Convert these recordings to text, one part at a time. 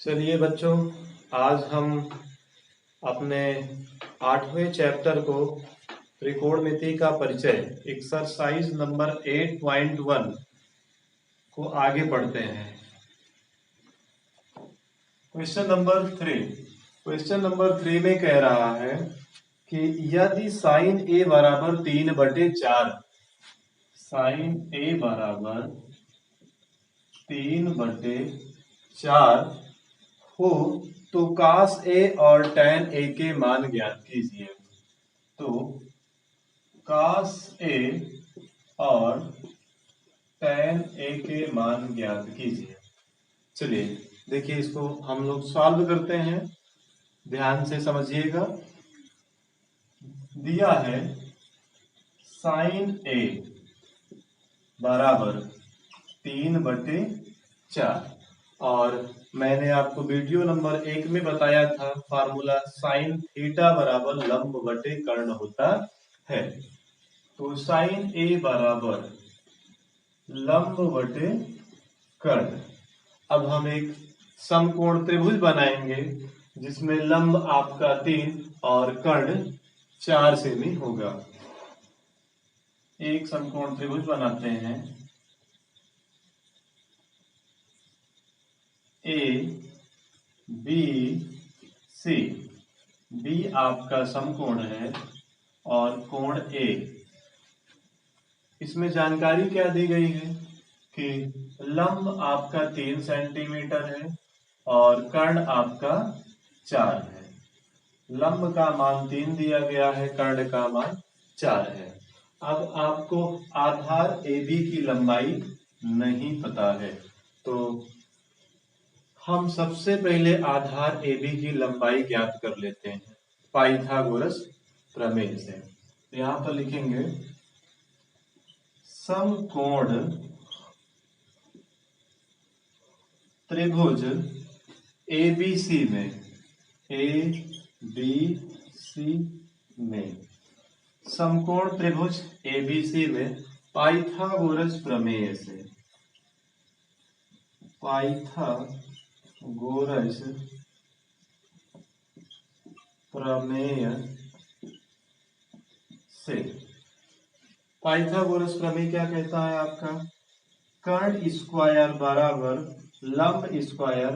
चलिए बच्चों, आज हम अपने 8वें चैप्टर को त्रिकोणमिति का परिचय एक्सरसाइज नंबर 8.1 को आगे बढ़ते हैं। क्वेश्चन नंबर 3 में कह रहा है कि यदि साइन ए बराबर 3/4 साइन ए बराबर 3/4 हो तो cos A और tan A के मान ज्ञात कीजिए। तो cos A और tan A के मान ज्ञात कीजिए। चलिए देखिए, इसको हम लोग सॉल्व करते हैं, ध्यान से समझिएगा। दिया है sin A बराबर 3/4 और मैंने आपको वीडियो नंबर 1 में बताया था फार्मूला साइन थीटा बराबर लंब बटे कर्ण होता है। तो साइन ए बराबर लंब बटे कर्ण। अब हम एक समकोण त्रिभुज बनाएंगे जिसमें लंब आपका 3 और कर्ण 4 सेमी होगा। एक समकोण त्रिभुज बनाते हैं। ए बी सी, बी आपका समकोण है और कोण ए। इसमें जानकारी क्या दी गई है कि लंब आपका 3 सेंटीमीटर है और कर्ण आपका 4 है। लंब का मान 3 दिया गया है, कर्ण का मान 4 है। अब आपको आधार AB की लंबाई नहीं पता है, तो हम सबसे पहले आधार AB की लंबाई ज्ञात कर लेते हैं पाइथागोरस प्रमेय से। यहां पर लिखेंगे समकोण त्रिभुज ABC में, ABC में समकोण त्रिभुज ABC में पाइथागोरस प्रमेय से, पाइथागोरस प्रमेय से। पाइथागोरस प्रमेय क्या कहता है आपका? कर्ण स्क्वायर बराबर लंब स्क्वायर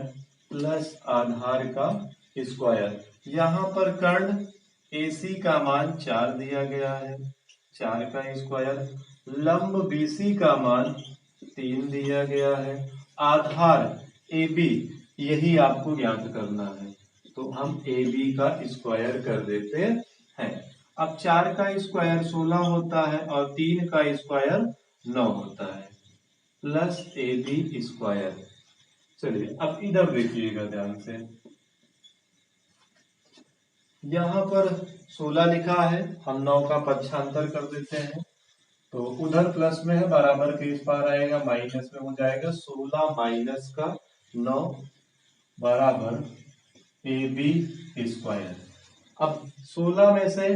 प्लस आधार का स्क्वायर। यहां पर कर्ण AC का मान 4 दिया गया है, 4 का स्क्वायर। लंब BC का मान 3 दिया गया है। आधार AB यही आपको ज्ञात करना है, तो हम AB का स्क्वायर कर देते हैं। अब 4 का स्क्वायर 16 होता है और 3 का स्क्वायर 9 होता है, प्लस AB स्क्वायर। चलिए अब इधर देखिएगा ध्यान से। यहां पर 16 लिखा है, हम 9 का पक्षांतर कर देते हैं, तो उधर प्लस में है, बराबर के इस पार आएगा, माइनस में हो जाएगा। 16 माइनस का 9 बराबर AB स्क्वायर। अब 16 में से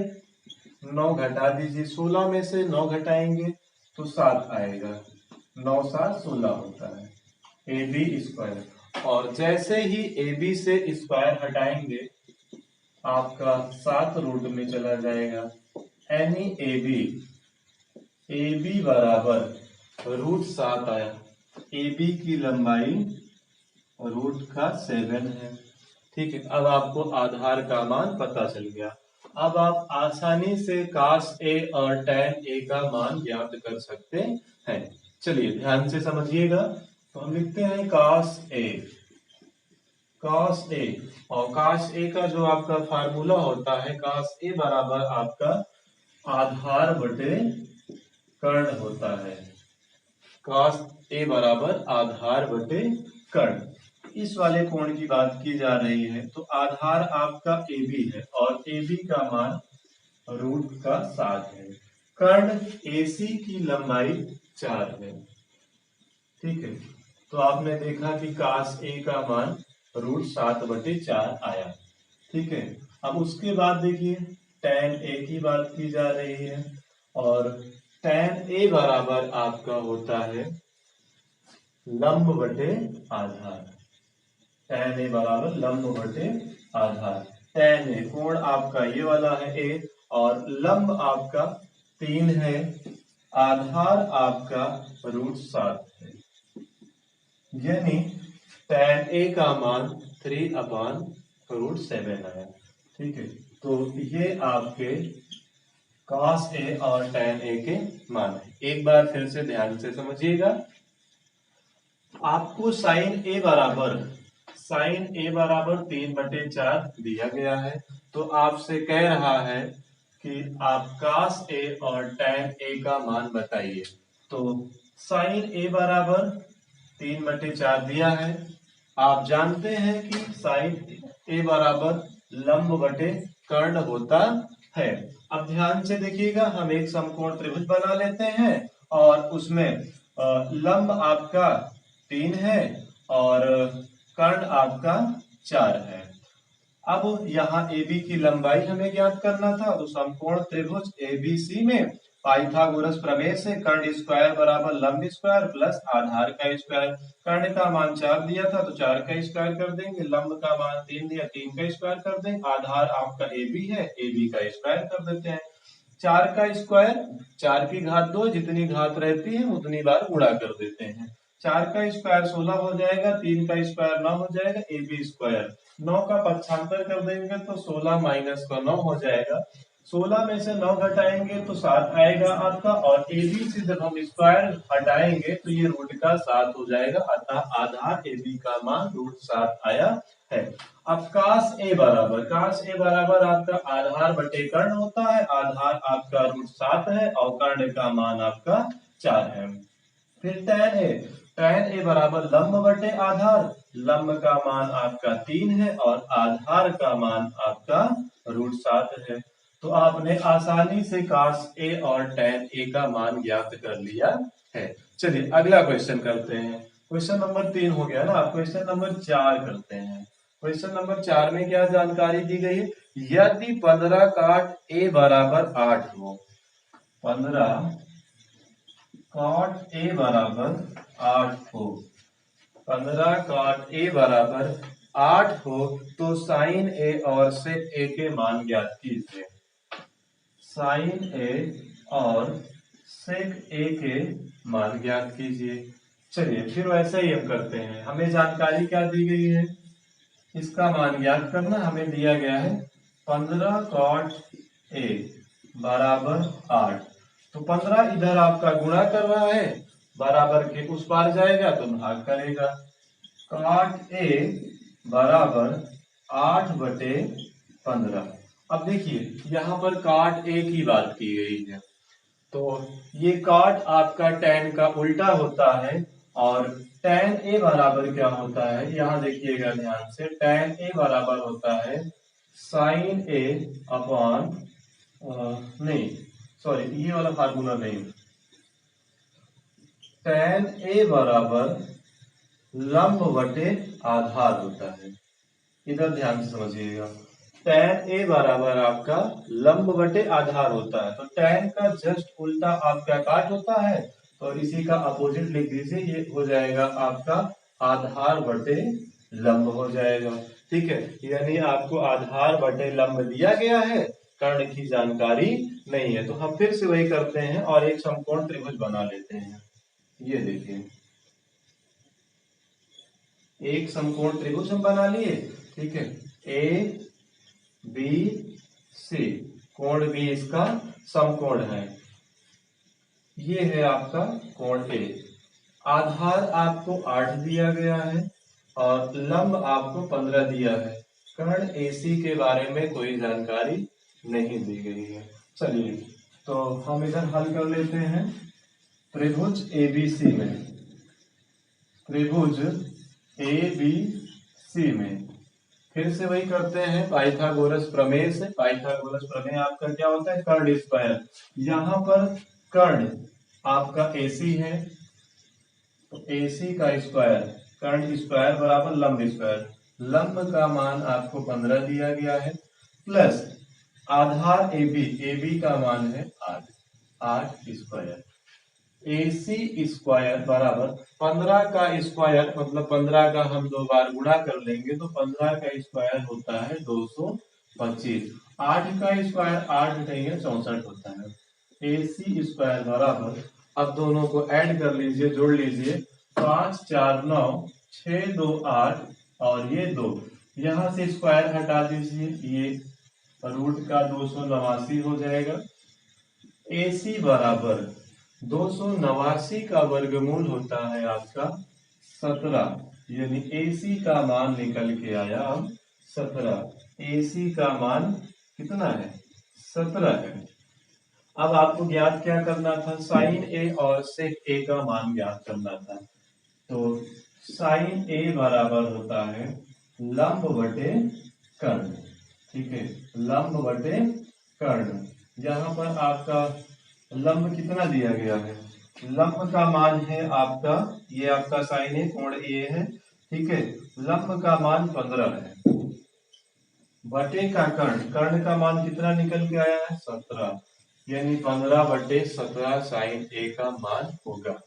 9 घटा दीजिए, 16 में से 9 घटाएंगे तो 7 आएगा, 9 7 16 होता है AB स्क्वायर। और जैसे ही AB से स्क्वायर हटाएंगे आपका 7 रूट में चला जाएगा, यानी AB बराबर √7 आया। AB की लंबाई √7 है। ठीक है, अब आपको आधार का मान पता चल गया। अब आप आसानी से cos A और tan A का मान ज्ञात कर सकते हैं। चलिए ध्यान से समझिएगा। तो हम लिखते हैं cos A और cos A का जो आपका फार्मूला होता है, cos A बराबर आपका आधार बटे कर्ण होता है। cos A बराबर आधार बटे कर्ण। इस वाले कोण की बात की जा रही है, तो आधार आपका AB है और AB का मान √7 है। कर्ण AC की लंबाई 4 है। ठीक है, तो आपने देखा कि cos A का मान √7/4 आया। ठीक है, अब उसके बाद देखिए tan A की बात की जा रही है और tan A बराबर आपका होता है लंब बटे आधार। tan ए बराबर लंब बटे आधार। tan ए कोण आपका ये वाला है ए, और लंब आपका 3 है, आधार आपका √7 है, यानी tan ए का मान 3/√7 आया। ठीक है, तो ये आपके cos ए और tan ए के मान है। एक बार फिर से ध्यान से समझिएगा, आपको साइन ए बराबर 3/4 दिया गया है, तो आपसे कह रहा है कि आप cos ए और tan ए का मान बताइए। तो साइन ए बराबर 3/4 दिया है, आप जानते हैं कि साइन ए बराबर लंब बटे कर्ण होता है। अब ध्यान से देखिएगा, हम एक समकोण त्रिभुज बना लेते हैं और उसमें लंब आपका 3 है और कर्ण आपका 4 है। अब यहाँ AB की लंबाई हमें ज्ञात करना था, तो समकोण त्रिभुज ABC में पाइथागोरस प्रमेय से कर्ण स्क्वायर बराबर लंब स्क्वायर प्लस आधार का स्क्वायर। कर्ण का मान 4 दिया था तो 4 का स्क्वायर कर देंगे, लंब का मान 3 दिया, 3 का स्क्वायर कर देंगे, आधार आपका AB है, AB का स्क्वायर कर देते हैं। 4 का स्क्वायर 4 की घात 2, जितनी घात रहती है उतनी बार गुणा कर देते हैं। 4 का स्क्वायर 16 हो जाएगा, 3 का स्क्वायर 9 हो जाएगा, AB स्क्वायर 9 का पक्षांतर कर देंगे तो 16 माइनस का 9 हो जाएगा। 16 में से 9 घटाएंगे तो 7 आएगा आपका, और AB से जब हम स्क्वायर हटाएंगे तो ये रूट का 7 हो जाएगा, अतः आधार AB का मान √7 आया है। अब cos A बराबर आपका आधार बटे कर्ण होता है, आधार आपका √7 है और कर्ण का मान आपका 4 है। फिर tan A बराबर लंब बटे आधार, लंब का मान आपका 3 है और आधार का मान आपका √7 है। तो आपने आसानी से cos A और tan A का मान ज्ञात कर लिया है। चलिए अगला क्वेश्चन करते हैं। क्वेश्चन नंबर 3 हो गया ना, क्वेश्चन नंबर 4 करते हैं। क्वेश्चन नंबर 4 में क्या जानकारी दी गई है, यदि 15 cot A बराबर 8 हो, 15 cot A बराबर 8 हो, 15 cot A बराबर 8 हो, तो साइन A और सेक A के मान ज्ञात कीजिए। साइन A और सेक A के मान ज्ञात कीजिए। चलिए फिर वैसे ही हम करते हैं, हमें जानकारी क्या दी गई है, इसका मान ज्ञात करना हमें दिया गया है 15 cot A बराबर 8, तो 15 इधर आपका गुणा कर रहा है, बराबर के उस पार जाएगा तो भाग करेगा। cot A बराबर 8/15। अब देखिए यहाँ पर cot A की बात की गई है, तो ये cot आपका tan का उल्टा होता है, और tan A बराबर क्या होता है, यहाँ देखिएगा ध्यान से, tan A बराबर होता है sin A अपॉन नहीं सॉरी ये वाला फार्मूला नहीं, tan A बराबर लंब बटे आधार होता है। इधर ध्यान से समझिएगा, tan A बराबर आपका लंब बटे आधार होता है, तो tan का जस्ट उल्टा आपका काट होता है, तो इसी का अपोजिट लिख दीजिए, ये हो जाएगा आपका आधार बटे लंब हो जाएगा। ठीक है, यानी आपको आधार बटे लंब दिया गया है, कर्ण की जानकारी नहीं है। तो हम फिर से वही करते हैं और एक समकोण त्रिभुज बना लेते हैं। ये देखिए एक समकोण त्रिभुज हम बना लिए। ठीक है, ए बी सी, कोण बी इसका समकोण है, ये है आपका कोण ए। आधार आपको 8 दिया गया है और लंब आपको 15 दिया है। कर्ण AC के बारे में कोई जानकारी नहीं दी गई है। चलिए तो हम इधर हल कर लेते हैं। त्रिभुज ABC में, त्रिभुज ABC में फिर से वही करते हैं पाइथागोरस प्रमेय से। पाइथागोरस प्रमेय आपका क्या होता है, कर्ण स्क्वायर। यहाँ पर कर्ण आपका AC है, तो AC का स्क्वायर, कर्ण स्क्वायर बराबर लंब स्क्वायर, लंब का मान आपको 15 दिया गया है, प्लस आधार AB, AB का मान है 8 स्क्वायर। AC स्क्वायर बराबर 15 का स्क्वायर मतलब 15 का हम 2 बार गुणा कर लेंगे तो 15 का स्क्वायर होता है 225। 8 का स्क्वायर 8 नहीं है 64 होता है। AC स्क्वायर बराबर, अब दोनों को ऐड कर लीजिए, जोड़ लीजिए, 5 4 9 6 2 8 और ये 2, यहां से स्क्वायर हटा दीजिए, ये रूट का 289 हो जाएगा। AC बराबर 289 का वर्गमूल होता है आपका 17, यानी AC का मान निकल के आया अब 17। AC का मान कितना है? 17 है। अब आपको ज्ञात क्या करना था? साइन ए और सेक ए का मान ज्ञात करना था। तो साइन ए बराबर होता है लंब बटे कर्ण। ठीक है, लंब बटे कर्ण। यहाँ पर आपका लंब कितना दिया गया है? लंब का मान है आपका, ये आपका साइन ए कोण ए है, ठीक है, लंब का मान 15 है। बटे का कर्ण, कर्ण का मान कितना निकल के आया है? 17, यानी 15 बटे 17 साइन ए का मान होगा।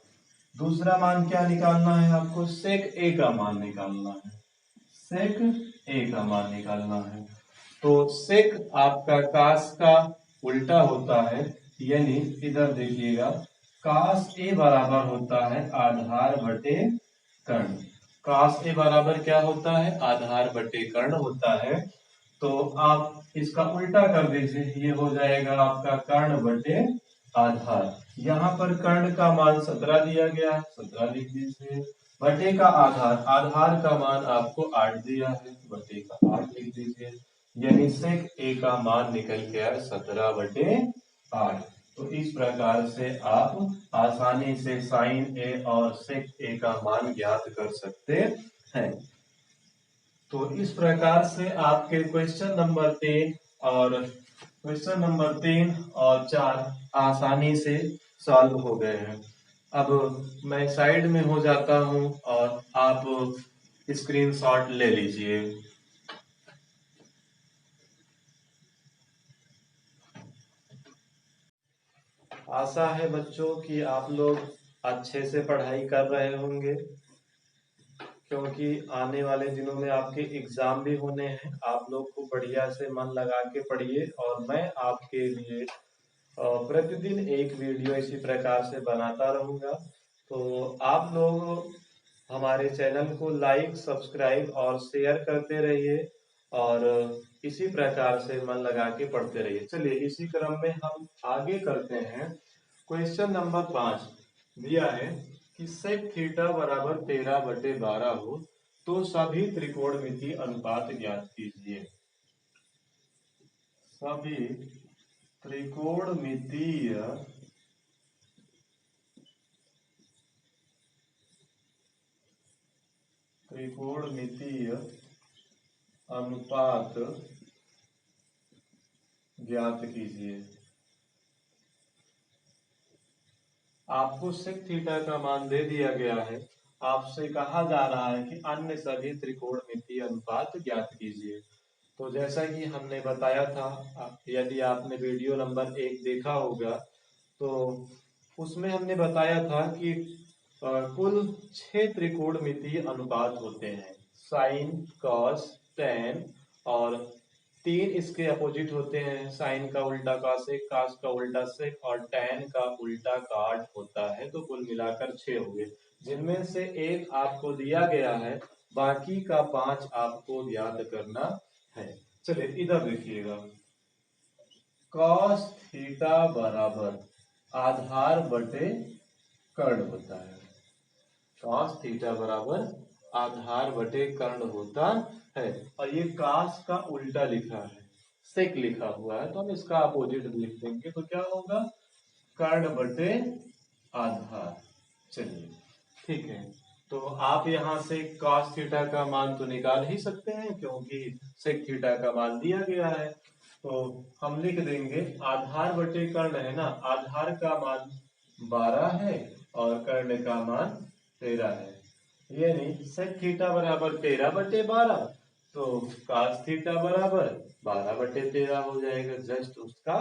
दूसरा मान क्या निकालना है आपको? सेक ए का मान निकालना है। सेक ए का मान निकालना है। तो सेक आपका कास का उल्टा होता है, यानी इधर देखिएगा, कास ए बराबर होता है आधार बटे कर्ण। कास ए बराबर क्या होता है? आधार बटे कर्ण होता है। तो आप इसका उल्टा कर दीजिए, ये हो जाएगा आपका कर्ण बटे आधार। यहाँ पर कर्ण का मान 17 दिया गया है, 17 लिख दीजिए, बटे का आधार, आधार का मान आपको 8 दिया है, बटे का 8 लिख दीजिए, यानी सेक ए का मान निकल के आया 17 बटे 8। तो इस प्रकार से आप आसानी से साइन ए और सेक ए का मान ज्ञात कर सकते हैं। तो इस प्रकार से आपके क्वेश्चन नंबर 3 और 4 आसानी से सॉल्व हो गए हैं। अब मैं साइड में हो जाता हूं और आप स्क्रीनशॉट ले लीजिए। आशा है बच्चों कि आप लोग अच्छे से पढ़ाई कर रहे होंगे, क्योंकि आने वाले दिनों में आपके एग्जाम भी होने हैं। आप लोग को बढ़िया से मन लगा के पढ़िए और मैं आपके लिए प्रतिदिन एक वीडियो इसी प्रकार से बनाता रहूंगा। तो आप लोग हमारे चैनल को लाइक, सब्सक्राइब और शेयर करते रहिए और इसी प्रकार से मन लगा के पढ़ते रहिए। चलिए इसी क्रम में हम आगे करते हैं। क्वेश्चन नंबर 5 दिया है कि सेक थीटा बराबर 13 बटे 12 हो तो सभी त्रिकोणमितीय अनुपात ज्ञात कीजिए। सभी त्रिकोणमितीय अनुपात ज्ञात कीजिए। आपको सेक थीटा का मान दे दिया गया है, आपसे कहा जा रहा है कि अन्य सभी त्रिकोणमितीय अनुपात ज्ञात कीजिए। तो जैसा कि हमने बताया था, यदि आपने वीडियो नंबर 1 देखा होगा तो उसमें हमने बताया था कि कुल 6 त्रिकोणमितीय अनुपात होते हैं। साइन, कॉस, टेन और 3 इसके अपोजिट होते हैं। साइन का उल्टा कॉसेक, कॉस का उल्टा सेक और टेन का उल्टा कॉट होता है। तो कुल मिलाकर 6 हो गए, जिनमें से एक आपको दिया गया है, बाकी का 5 आपको याद करना है। चलिए इधर देखिएगा, कॉस थीटा बराबर आधार बटे कर्ण होता है। कॉस थीटा बराबर आधार बटे कर्ण होता है। और ये कॉस का उल्टा लिखा है, सेक लिखा हुआ है, तो हम इसका अपोजिट लिख देंगे तो क्या होगा? कर्ण बटे आधार। चलिए ठीक है, तो आप यहां से कॉस थीटा का मान तो निकाल ही सकते हैं, क्योंकि सेक थीटा का मान दिया गया है। तो हम लिख देंगे आधार बटे कर्ण है ना, आधार का मान 12 है और कर्ण का मान 13 है, यानी सेक थीटा बराबर 13 बटे 12, तो कॉस थीटा बराबर 12 बटे 13 हो जाएगा, जस्ट उसका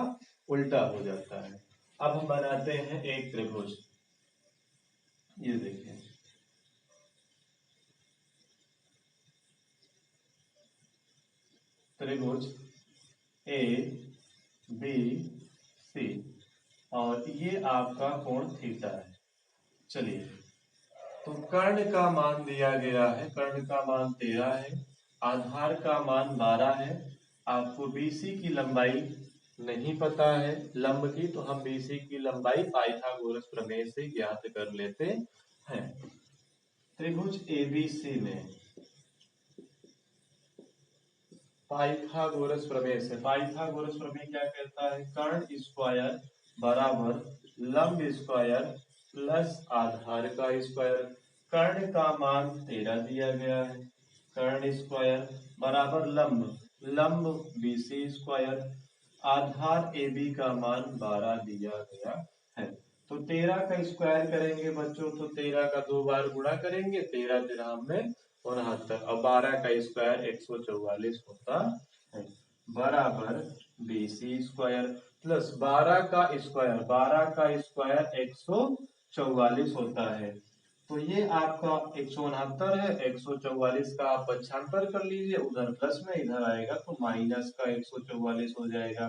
उल्टा हो जाता है। अब हम बनाते हैं एक त्रिभुज। ये देखिए त्रिभुज ए बी सी और ये आपका कोण थीटा है। चलिए, तो कर्ण का मान दिया गया है, कर्ण का मान 13 है, आधार का मान 12 है। आपको बीसी की लंबाई नहीं पता है लंब की, तो हम बीसी की लंबाई पाइथागोरस प्रमेय से ज्ञात कर लेते हैं। त्रिभुज एबीसी में पाइथागोरस प्रमेय से, पाइथागोरस प्रमेय क्या कहता है, कर्ण स्क्वायर बराबर लंब स्क्वायर प्लस आधार का स्क्वायर। कर्ण का मान 13 दिया गया है, कर्ण स्क्वायर बराबर लंब, लंब बीसी स्क्वायर, आधार ए बी का मान 12 दिया गया है। तो 13 का स्क्वायर करेंगे बच्चों, तो 13 का 2 बार गुणा करेंगे, 13 13 में 69 और 12 का स्क्वायर 144 होता है, बराबर बीसी स्क्वायर प्लस 12 का स्क्वायर, 12 का स्क्वायर 144 होता है। तो ये आपका 169 है, 144 का आप पक्षांतर कर लीजिए, उधर प्लस में इधर आएगा तो माइनस का 144 हो जाएगा,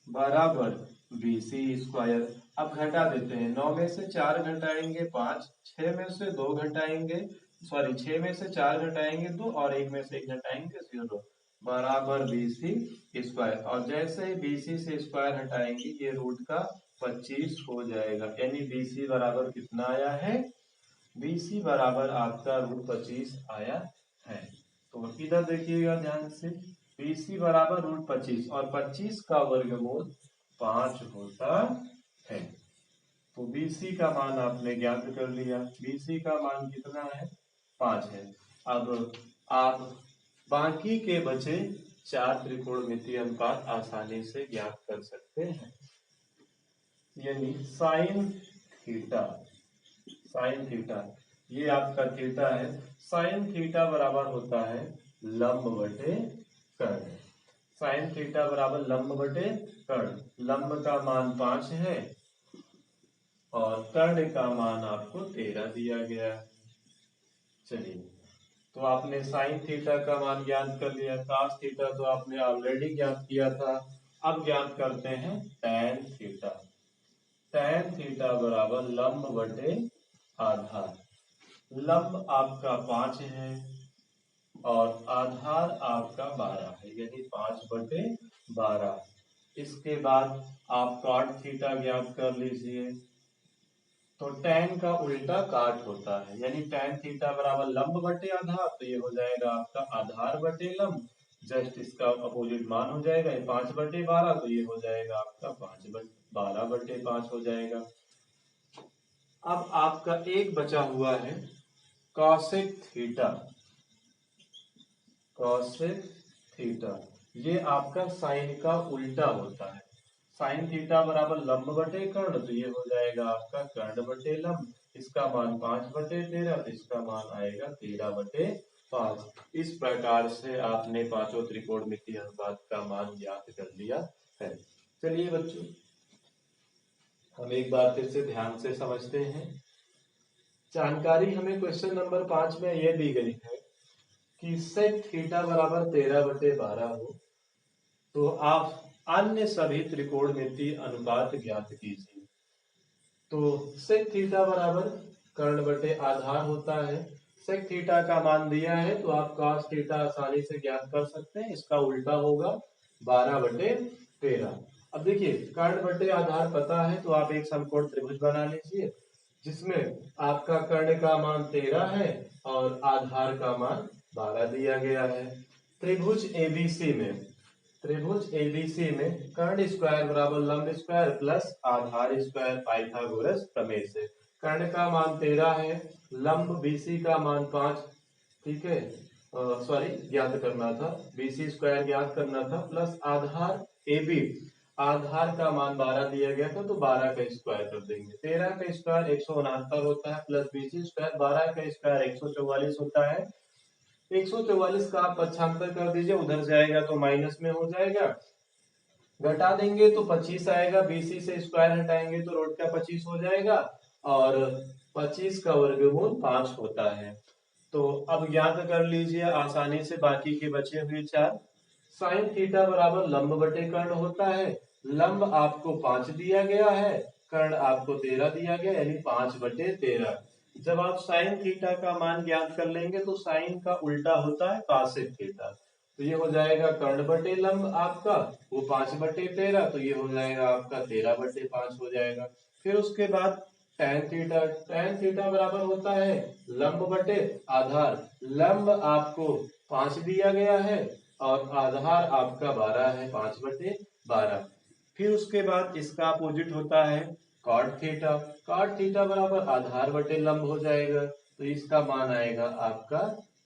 बराबर बीसी स्क्वायर। अब घटा देते हैं, 9 में से 4 घटाएंगे 5, 6 में से 2 घटाएंगे, सॉरी 6 में से 4 घटाएंगे 2 और 1 में से 1 घटाएंगे 0, बराबर बीसी स्क्वायर। और जैसे ही बीसी से स्क्वायर हटाएंगे ये रूट का 25 हो जाएगा, यानी बीसी बराबर कितना आया है, बीसी बराबर आपका रूट 25 आया है। तो इधर देखिएगा ध्यान से, बीसी बराबर रूट 25 और 25 का वर्गमूल 5 होता है। तो बीसी का मान आपने ज्ञात कर लिया, बीसी का मान कितना है, 5 है। अब आप बाकी के बचे 4 त्रिकोणमितीय अनुपात आसानी से ज्ञात कर सकते हैं, यानी साइन थीटा, साइन थीटा ये आपका थीटा है, साइन थीटा बराबर होता है लंब बटे कर्ण, साइन थीटा बराबर लंब बटे कर्ण। लंब का मान 5 है और कर्ण का मान आपको 13 दिया गया है। चलिए, तो आपने साइन थीटा का मान ज्ञात कर लिया, कास थीटा तो आपने ऑलरेडी ज्ञात किया था। अब ज्ञात करते हैं टैन थीटा, टैन थीटा बराबर लंब बटे आधार। लंब आपका 5 है और आधार आपका 12 है, यानी 5/12। इसके बाद आप कॉट थीटा ज्ञात कर लीजिए, तो टैन का उल्टा काट होता है, यानी टैन थीटा बराबर लंब बटे आधार, तो ये हो जाएगा आपका आधार बटे लंब, जस्ट इसका अपोजिट मान हो जाएगा, ये 5/12, तो ये हो जाएगा आपका 12/5 हो जाएगा। अब आपका एक बचा हुआ है कॉसेक थीटा, कॉसेक थीटा ये आपका साइन का उल्टा होता है, साइन थीटा बराबर लंब बटे कर्ण, तो ये हो जाएगा आपका कर्ण बटे लंब, इसका मान 5/13, तो इसका मान आएगा 13/5। इस प्रकार से आपने पांचों त्रिकोणमितीय अनुपात का मान ज्ञात कर लिया है। चलिए बच्चों, हम एक बार फिर से ध्यान से समझते हैं। जानकारी हमें क्वेश्चन नंबर 5 में यह दी गई है कि सेक थीटा बराबर 13/12 हो तो आप अन्य सभी त्रिकोणमितीय अनुपात ज्ञात कीजिए। तो सेक थीटा बराबर कर्ण बटे आधार होता है, सेक थीटा का मान दिया है तो आप कॉस थीटा आसानी से ज्ञात कर सकते हैं, इसका उल्टा होगा 12/13। अब देखिए कर्ण बटे आधार पता है तो आप एक समकोण त्रिभुज बना लीजिए जिसमें आपका कर्ण का मान 13 है और आधार का मान 12 दिया गया है। त्रिभुज एबीसी में, त्रिभुज एबीसी में कर्ण स्क्वायर बराबर लंब स्क्वायर प्लस आधार स्क्वायर पाइथागोरस प्रमेय से। कर्ण का मान 13 है, लंब बीसी का मान 5, ठीक है, सॉरी ज्ञात करना था, बीसी स्क्वायर ज्ञात करना था, प्लस आधार एबी, आधार का मान 12 दिया गया था तो 12 का स्क्वायर कर देंगे, 13 का स्क्वायर 169 होता है, प्लस बीसी स्क्वायर 12 का स्क्वायर 144 होता है। 144 का आप पक्षांतर कर दीजिए, उधर जाएगा तो माइनस में हो जाएगा, घटा देंगे तो 25 आएगा, बीसी से स्क्वायर हटाएंगे तो रूट का 25 हो जाएगा और 25 का वर्गमूल 5 होता है। तो अब ज्ञात कर लीजिए आसानी से बाकी के बचे हुए चार। साइन थीटा बराबर लंब बटे कर्ण होता है। लंब आपको 5 दिया गया है, कर्ण आपको 13 दिया गया, यानी 5/13। जब आप साइन थीटा का मान ज्ञात कर लेंगे तो साइन का उल्टा होता है कासेक थीटा। तो ये हो जाएगा कर्ण बटे लंब आपका, वो 5/13, तो ये हो जाएगा आपका 13/5 हो जाएगा। फिर उसके बाद tan थीटा बराबर होता है लंब बटे आधार। लंब आपको 5 दिया गया है और आधार आपका 12 है, 5/12। फिर उसके बाद इसका अपोजिट होता है कॉट थीटा। कॉट थीटा बराबर आधार बटे लंब हो जाएगा, तो इसका मान आएगा आपका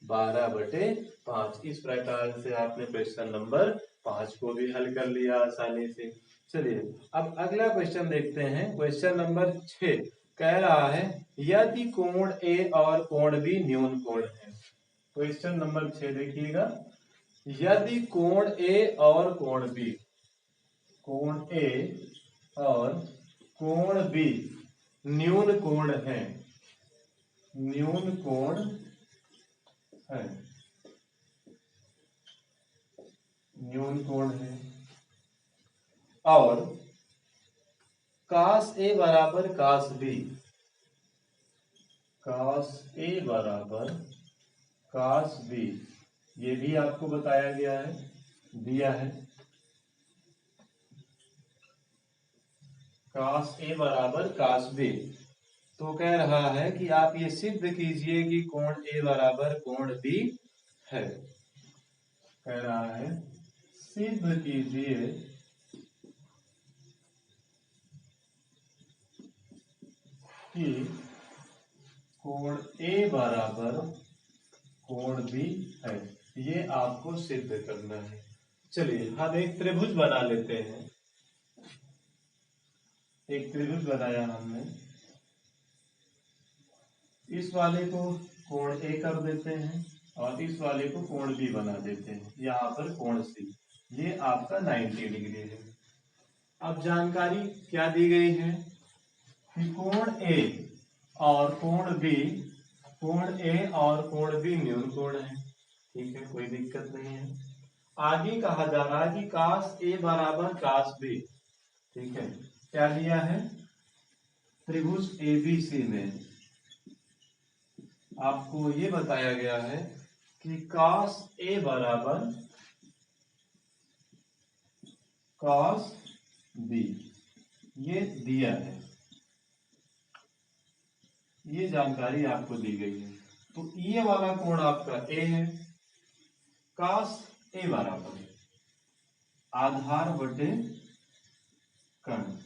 12/5। इस प्रकार से आपने क्वेश्चन नंबर 5 को भी हल कर लिया आसानी से। चलिए अब अगला क्वेश्चन देखते हैं। क्वेश्चन नंबर 6 कह रहा है यदि कोण ए और कोण बी न्यून कोण है। क्वेश्चन नंबर 6 देखिएगा, यदि कोण ए और कोण बी, कोण ए और कोण बी न्यून कोण है, न्यून कोण है, न्यून कोण है, और कास ए बराबर कास बी, कास ए बराबर कास बी, ये भी आपको बताया गया है, दिया है। कास ए बराबर कास बी, तो कह रहा है कि आप ये सिद्ध कीजिए कि कोण ए बराबर कोण बी है। कह रहा है सिद्ध कीजिए कि कोण ए बराबर कोण बी है। ये आपको सिद्ध करना है। चलिए हम एक त्रिभुज बना लेते हैं। एक त्रिभुज बनाया हमने, इस वाले को कोण ए कर देते हैं और इस वाले को कोण बी बना देते हैं। यहाँ पर कोण सी, ये आपका 90 डिग्री है। अब जानकारी क्या दी गई है कि कोण ए और कोण बी, कोण ए और कोण बी न्यून कोण है। ठीक है, कोई दिक्कत नहीं है। आगे कहा जा रहा है कि कास ए बराबर कास बी। ठीक है, क्या लिया है, त्रिभुज एबीसी में आपको ये बताया गया है कि कास ए बराबर कास बी, ये दिया है, ये जानकारी आपको दी गई है। तो ये वाला कोण आपका ए है, कास ए बराबर आधार बटे कर्ण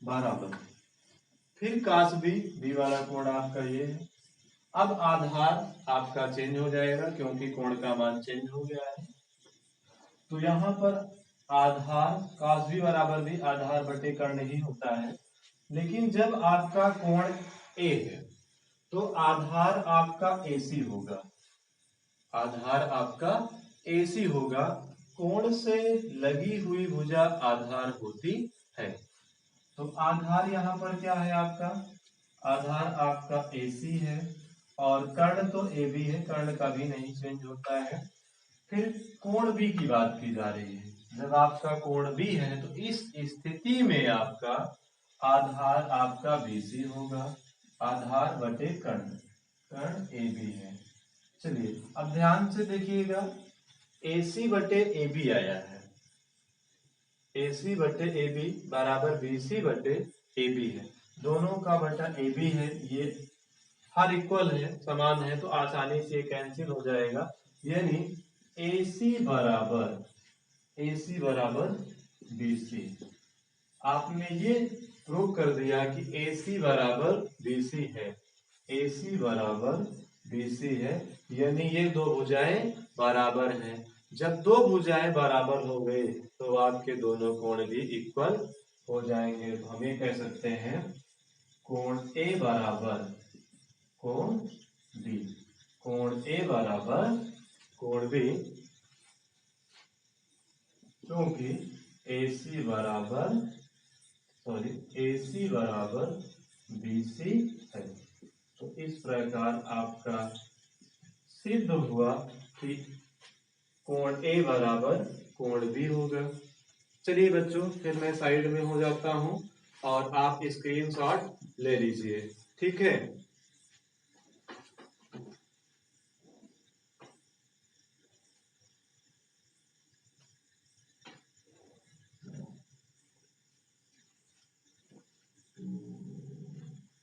बराबर, फिर कास बी, बी वाला कोण आपका ये है। अब आधार आपका चेंज हो जाएगा क्योंकि कोण का मान चेंज हो गया है। तो यहां पर आधार कास बी बराबर भी आधार बटे कर्ण ही होता है। लेकिन जब आपका कोण ए है तो आधार आपका एसी होगा, आधार आपका एसी होगा। कोण से लगी हुई भुजा आधार होती है। तो आधार यहाँ पर क्या है आपका, आधार आपका एसी है और कर्ण तो ए बी है, कर्ण का भी नहीं चेंज होता है। फिर कोण बी की बात की जा रही है। जब आपका कोण बी है तो इस स्थिति में आपका आधार आपका बीसी होगा, आधार बटे कर्ण, कर्ण ए बी है। चलिए अब ध्यान से देखिएगा, AC बटे AB आया है, AC बटे AB बराबर BC बटे AB है। दोनों का बटा AB है, ये हर इक्वल है, समान है, तो आसानी से कैंसिल हो जाएगा। यानी AC बराबर BC। आपने ये प्रूव कर दिया कि AC बराबर BC है, AC बराबर BC है, यानी ये दो भुजाएं बराबर हैं। जब दो भुजाएं बराबर हो गए तो आपके दोनों कोण भी इक्वल हो जाएंगे। तो हम ये कह सकते हैं कोण A बराबर कोण B, कोण A बराबर कोण B, क्योंकि AC बराबर BC है। तो इस प्रकार आपका सिद्ध हुआ कि कोण A बराबर कोण B होगा। चलिए बच्चों, फिर मैं साइड में हो जाता हूं और आप स्क्रीनशॉट ले लीजिए, ठीक है।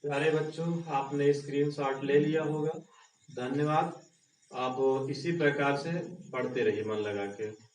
प्यारे बच्चों, आपने स्क्रीनशॉट ले लिया होगा। धन्यवाद। आप इसी प्रकार से पढ़ते रहिए मन लगा के।